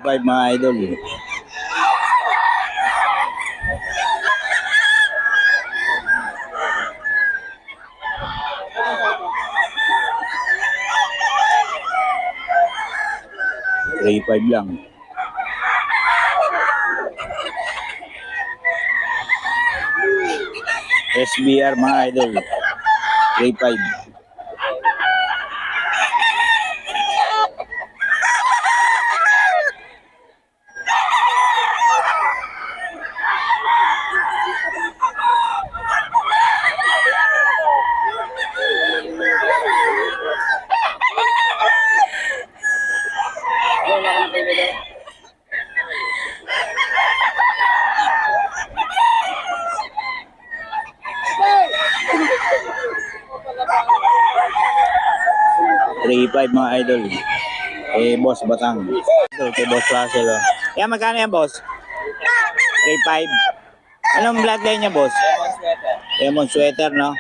5 mga idol. 3.5 lang. SBR mga idol. 3.5. Mga idol. Boss Batang. Kay Boss Russell. Yan, magkano yan, boss? 3.5. Anong bloodline niya, boss? Lemon sweater, no?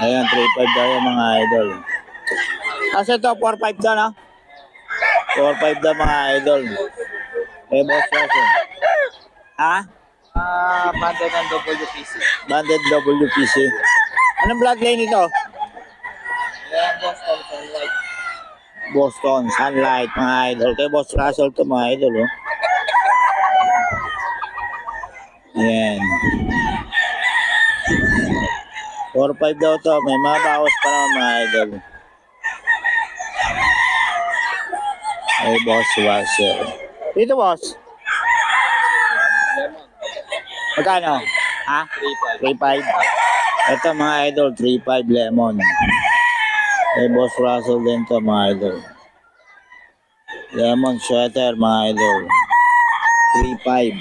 Ayan, 3.5 daw yung mga idol. Kasi ito, 4.5 daw, no? 4.5 daw mga idol. Boss Russell. Ha? Banded ng WPC. Banded WPC. Anong bloodline ito? Boston Sunlight mga idol. Kay Boss Russell to mga idol, oh. Ayan. 4.5 daw to. May mga bawas pa naman mga idol. Ay, Boss Russell. Dito, boss. Magkano? Ha? 3.5. Ito mga idol, 3.5 lemon. Ay, Boss Russell din to mga idol. Lemon sweater mga idol. 3.5.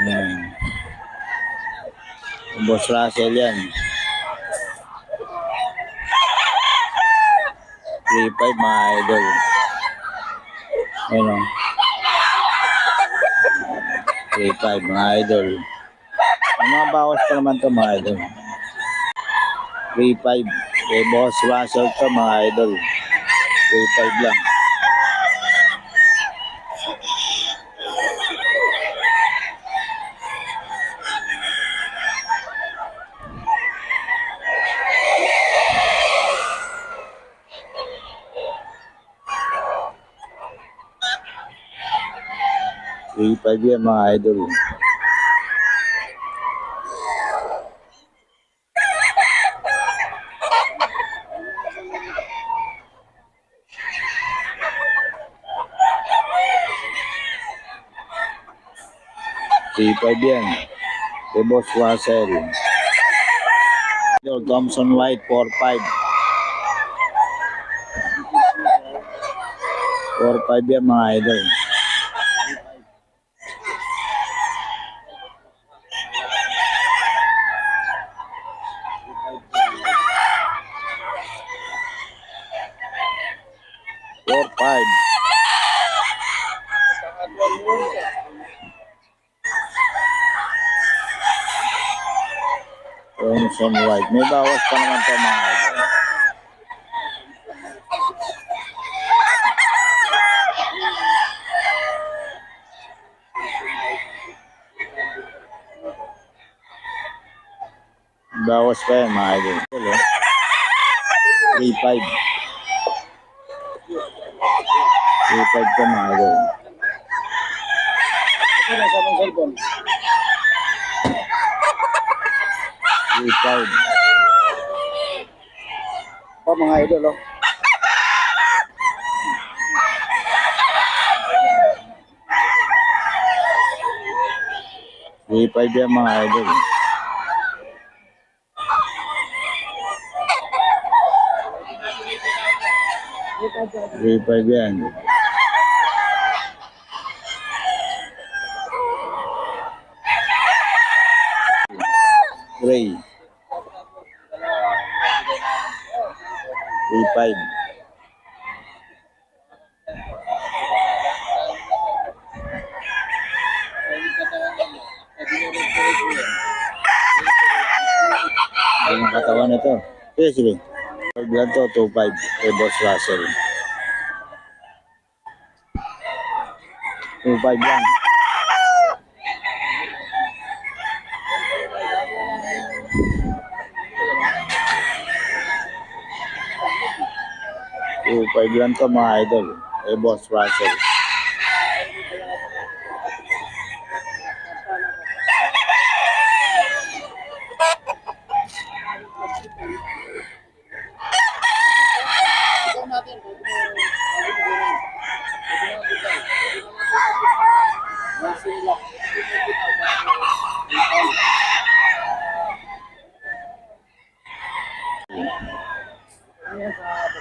Ayan. Boss Russell yan. 3.5 mga idol. Ayan o. 3.5 mga idol. May mga bawas pa naman to mga idol. 3.5. Kay Boss Russell to mga idol. 3.5 lang. Yan mga idol. T5 yan. Kay Boss Russell. Thompson White 4.5. 4.5 yan mga idol. Thompson White. May bawas pa naman ito mga idol. Bawas pa yan mga idol. 3.5. 3.5 ka mga idol. Ito na sa mong cellphone. 3.5. Mga idol, oh. T5 yan mga idol. T5 yan. Gray. 3.5. Ang katawan nito. Sige, sige. 5 lang to, 2.5 kay Boss Russell. 2.5 lang. Five lang to mga idol. Kay Boss Russell.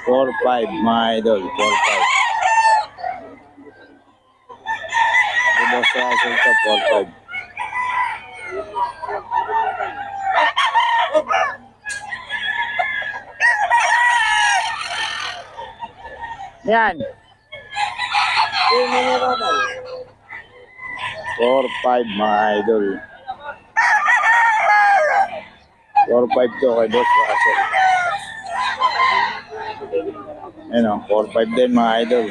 Four five mga idol. 4.5. Kay Boss Russell to 4.5. Yan. 4.5 mga idol. 4.5 to kay Boss Russell. Ayun o, 4.5 din mga idol.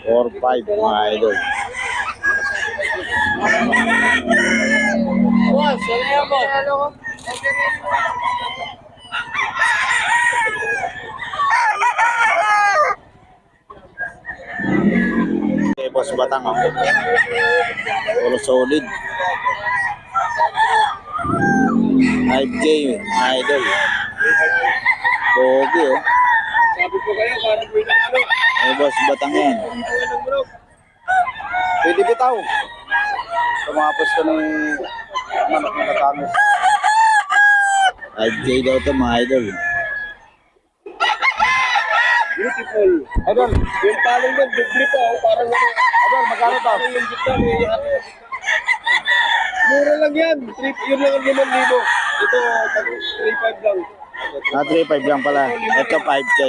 Four five mga idol. Boss, ano yan, boss? Kay Boss Batang ako. Puro solid. 5K mga idol. Pogi oh. Sabi ko kayo, parang po yung ano. Kay Boss Batang yan. Pwede bitaw. Tumapos ka ng manok na katamis. 5K daw to mga idol. Beautiful. Idol, yung paling nun, dubli pa. Parang ano. Idol, magkano to? Yung gitna, may hati. Mura lang yan. Yun lang ang 5,000. Ito, 3,500 lang. 3.5 lang pala. Ito 5K.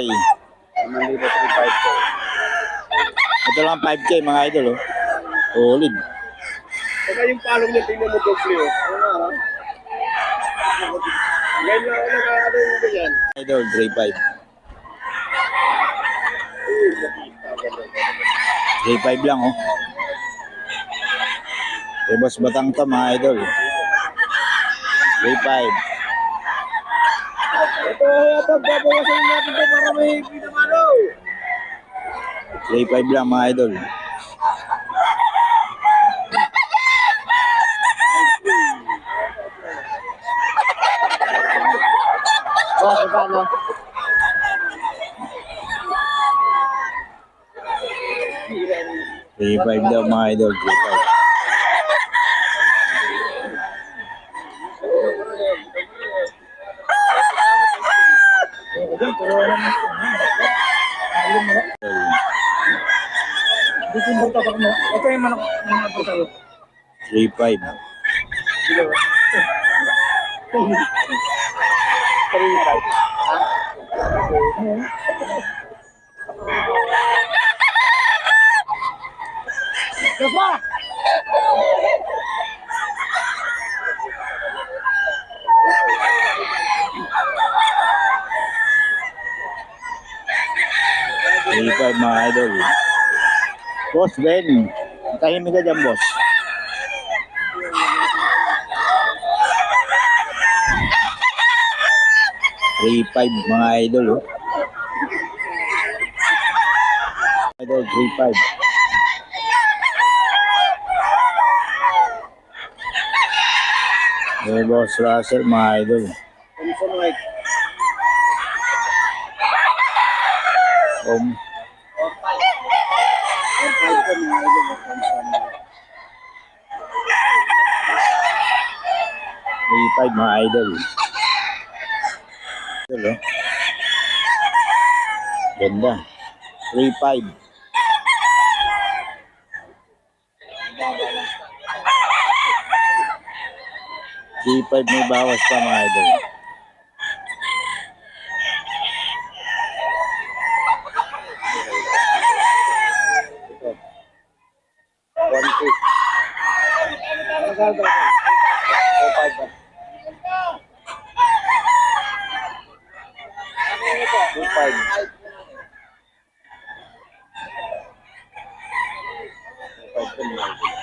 5,000, 3,500. Ito lang 5K mga idol oh. Solid. Saka yung palong niya, tingnan mo doble oh. Ano na ha? Ngayon lang ako nakakalo mo ba yan? Idol 3.5. 3.5 lang oh. Kay Boss Batang to mga idol. 3.5. Ito, pagbabawasan natin ito para may pinamano. 3.5 lang mga idol. Boss, paano? 3.5 daw mga idol. 3.5. Ito yung manok po sa'yo. 3.5. Gaspa! Five mga idol. Boss Ben, tahimik ka dyan boss. Three five mga idol oh. Idol 3.5. Eh, Boss Russell mga idol. Thompson White. Om. 3.5 mga idol. Idol oh. Ganda. 3.5. May bawas pa mga idol. Magkano daw? 2.5 ba? 2.5. 2.5.